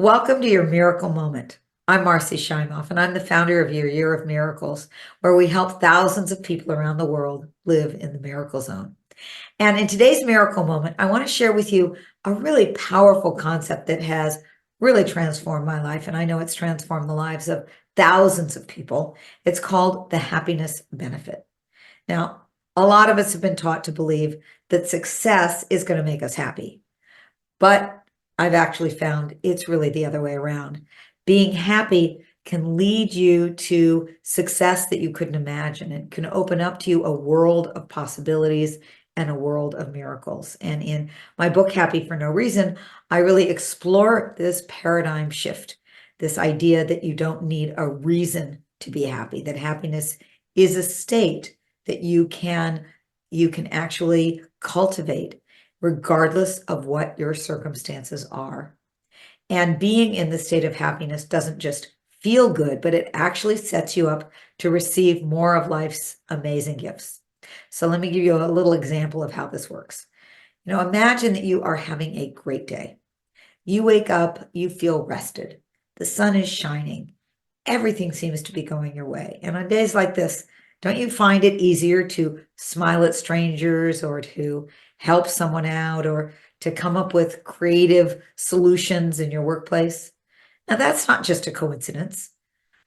Welcome to your miracle moment. I'm Marcy Shimoff, and I'm the founder of Your Year of Miracles, where we help thousands of people around the world live in the miracle zone. And in today's miracle moment, I want to share with you a really powerful concept that has really transformed my life, and I know it's transformed the lives of thousands of people. It's called the happiness benefit. Now, a lot of us have been taught to believe that success is going to make us happy. But I've actually found it's really the other way around. Being happy can lead you to success that you couldn't imagine. It can open up to you a world of possibilities and a world of miracles. And in my book, Happy for No Reason, I really explore this paradigm shift, this idea that you don't need a reason to be happy, that happiness is a state that you can actually cultivate regardless of what your circumstances are. And being in the state of happiness doesn't just feel good, but it actually sets you up to receive more of life's amazing gifts. So let me give you a little example of how this works. Imagine that you are having a great day. You wake up, you feel rested. The sun is shining. Everything seems to be going your way. And on days like this, don't you find it easier to smile at strangers or to help someone out or to come up with creative solutions in your workplace? Now, that's not just a coincidence.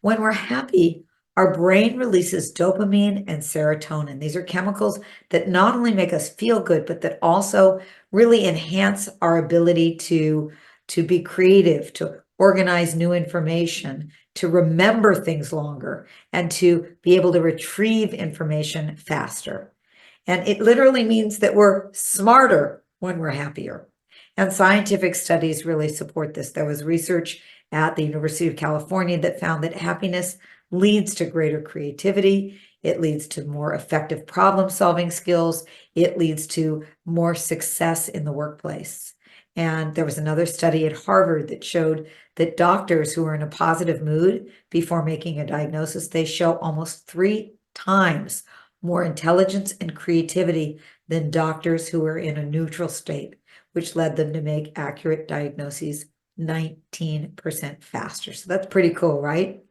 When we're happy, our brain releases dopamine and serotonin. These are chemicals that not only make us feel good, but that also really enhance our ability to be creative, to organize new information, to remember things longer, and to be able to retrieve information faster. And it literally means that we're smarter when we're happier. And scientific studies really support this. There was research at the University of California that found that happiness leads to greater creativity. It leads to more effective problem-solving skills. It leads to more success in the workplace. And there was another study at Harvard that showed that doctors who are in a positive mood before making a diagnosis, they show almost 3 times more intelligence and creativity than doctors who are in a neutral state, which led them to make accurate diagnoses 19% faster. So that's pretty cool, right?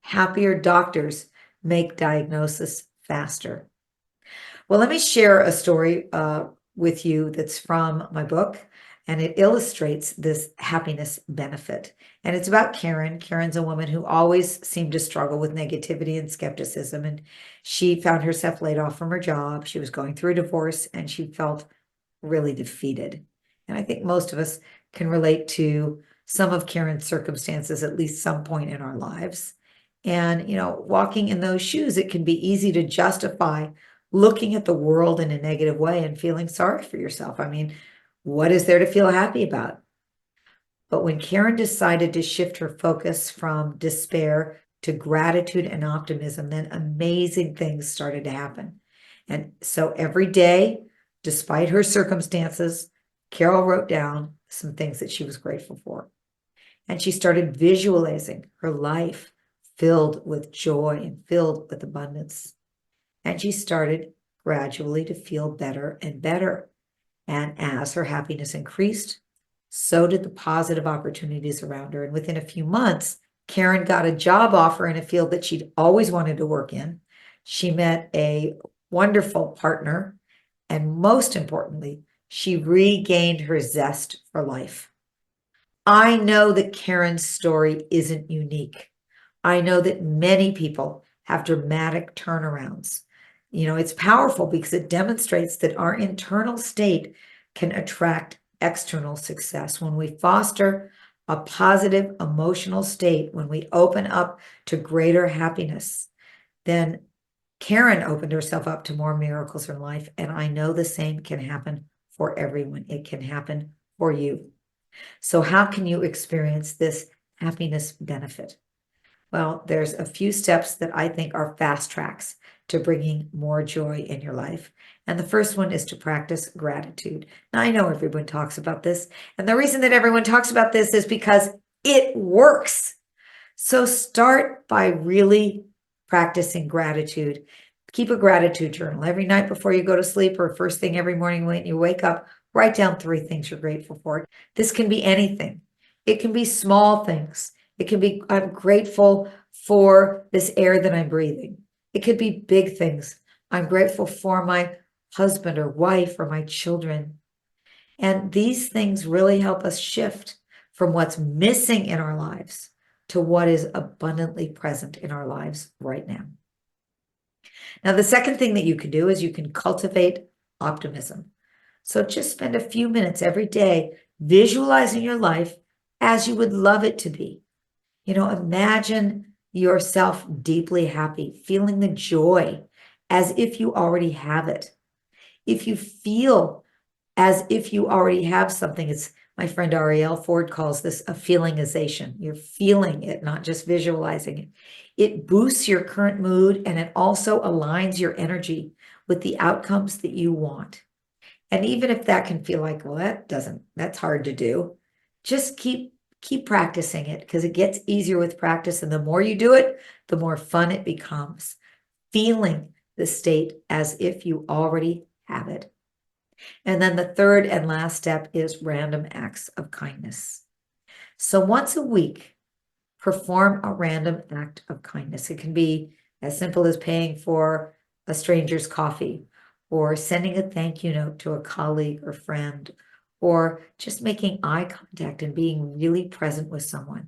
Happier doctors make diagnosis faster. Well, let me share a story with you that's from my book, and it illustrates this happiness benefit. And it's about Karen. Karen's a woman who always seemed to struggle with negativity and skepticism, and she found herself laid off from her job. She was going through a divorce, and she felt really defeated. And I think most of us can relate to some of Karen's circumstances at least some point in our lives. And, walking in those shoes, it can be easy to justify looking at the world in a negative way and feeling sorry for yourself. I mean, what is there to feel happy about? But when Karen decided to shift her focus from despair to gratitude and optimism, then amazing things started to happen. And so every day, despite her circumstances, Carol wrote down some things that she was grateful for. And she started visualizing her life filled with joy and filled with abundance. And she started gradually to feel better and better. And as her happiness increased, so did the positive opportunities around her. And within a few months, Karen got a job offer in a field that she'd always wanted to work in. She met a wonderful partner. And most importantly, she regained her zest for life. I know that Karen's story isn't unique. I know that many people have dramatic turnarounds. It's powerful because it demonstrates that our internal state can attract external success. When we foster a positive emotional state, when we open up to greater happiness, then Karen opened herself up to more miracles in life. And I know the same can happen for everyone. It can happen for you. So how can you experience this happiness benefit? Well, there's a few steps that I think are fast tracks to bringing more joy in your life. And the first one is to practice gratitude. Now, I know everyone talks about this, and the reason that everyone talks about this is because it works. So start by really practicing gratitude. Keep a gratitude journal every night before you go to sleep or first thing every morning when you wake up. Write down 3 things you're grateful for. This can be anything. It can be small things. It can be, I'm grateful for this air that I'm breathing. It could be big things. I'm grateful for my husband or wife or my children. And these things really help us shift from what's missing in our lives to what is abundantly present in our lives right now. Now, the second thing that you can do is you can cultivate optimism. So just spend a few minutes every day visualizing your life as you would love it to be. Imagine yourself deeply happy, feeling the joy as if you already have it. If you feel as if you already have something, it's my friend Arielle Ford calls this a feelingization. You're feeling it, not just visualizing it. It boosts your current mood and it also aligns your energy with the outcomes that you want. And even if that can feel like, well, that's hard to do, just keep practicing it because it gets easier with practice. And the more you do it, the more fun it becomes. Feeling the state as if you already have it. And then the third and last step is random acts of kindness. So once a week, perform a random act of kindness. It can be as simple as paying for a stranger's coffee, or sending a thank you note to a colleague or friend, or just making eye contact and being really present with someone.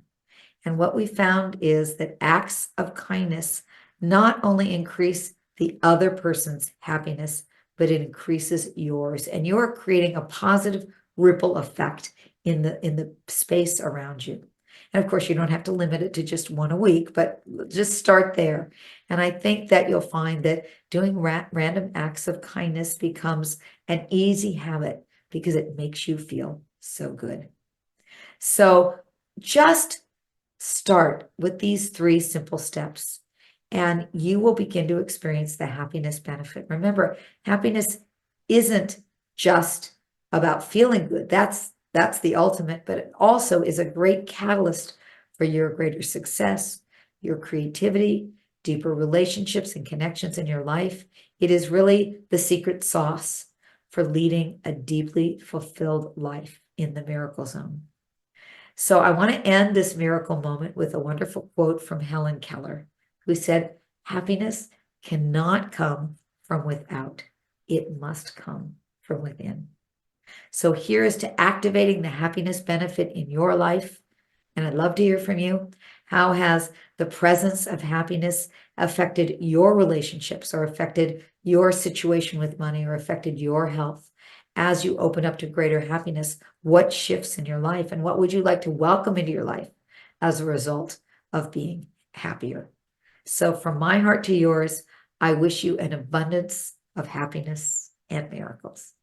And what we found is that acts of kindness not only increase the other person's happiness, but it increases yours. And you're creating a positive ripple effect in the space around you. And of course, you don't have to limit it to just one a week, but just start there. And I think that you'll find that doing random acts of kindness becomes an easy habit because it makes you feel so good. So just start with these 3 simple steps, and you will begin to experience the happiness benefit. Remember, happiness isn't just about feeling good. That's the ultimate, but it also is a great catalyst for your greater success, your creativity, deeper relationships and connections in your life. It is really the secret sauce for leading a deeply fulfilled life in the miracle zone. So I want to end this miracle moment with a wonderful quote from Helen Keller, who said, happiness cannot come from without. It must come from within. So here is to activating the happiness benefit in your life. And I'd love to hear from you. How has the presence of happiness affected your relationships or affected your situation with money or affected your health? As you open up to greater happiness, what shifts in your life and what would you like to welcome into your life as a result of being happier? So from my heart to yours, I wish you an abundance of happiness and miracles.